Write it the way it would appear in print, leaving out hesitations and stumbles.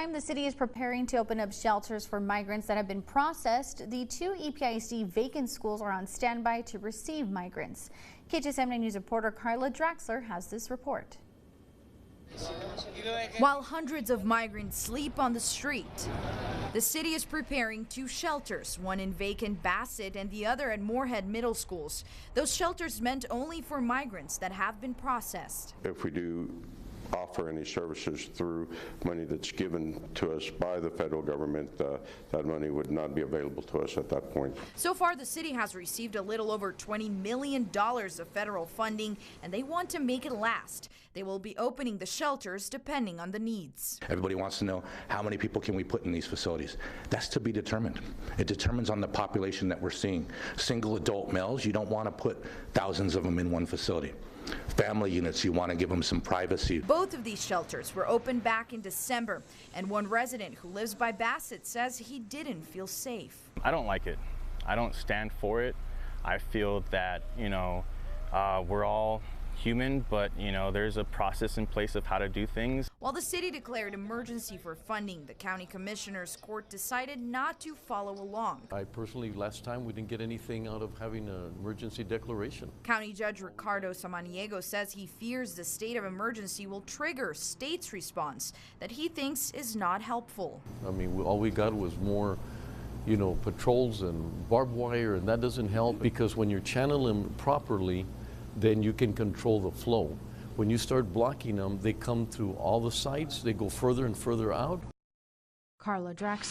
time the city is preparing to open up shelters for migrants that have been processed, the two EPIC vacant schools are on standby to receive migrants. KTSM News reporter Carla Draxler has this report. While hundreds of migrants sleep on the street, the city is preparing two shelters, one in vacant Bassett and the other at Moorhead Middle Schools. Those shelters meant only for migrants that have been processed. If we do offer any services through money that's given to us by the federal government, that money would not be available to us at that point. So far, the city has received a little over $20 million of federal funding, and they want to make it last. They will be opening the shelters depending on the needs. Everybody wants to know how many people can we put in these facilities. That's to be determined. It determines on the population that we're seeing. Single adult males, you don't want to put thousands of them in one facility. Family units, you want to give them some privacy. Both of these shelters were opened back in December, and one resident who lives by Bassett says he didn't feel safe. I don't like it. I don't stand for it. I feel that, we're all human, but there's a process in place of how to do things. While the city declared emergency for funding, the county commissioner's court decided not to follow along. I personally, last time we didn't get anything out of having an emergency declaration. County Judge Ricardo Samaniego says he fears the state of emergency will trigger state's response that he thinks is not helpful. I mean, all we got was more patrols and barbed wire, and that doesn't help, because when you're channeling properly, then you can control the flow. When you start blocking them, they come through all the sites, they go further and further out. Carla Draxler.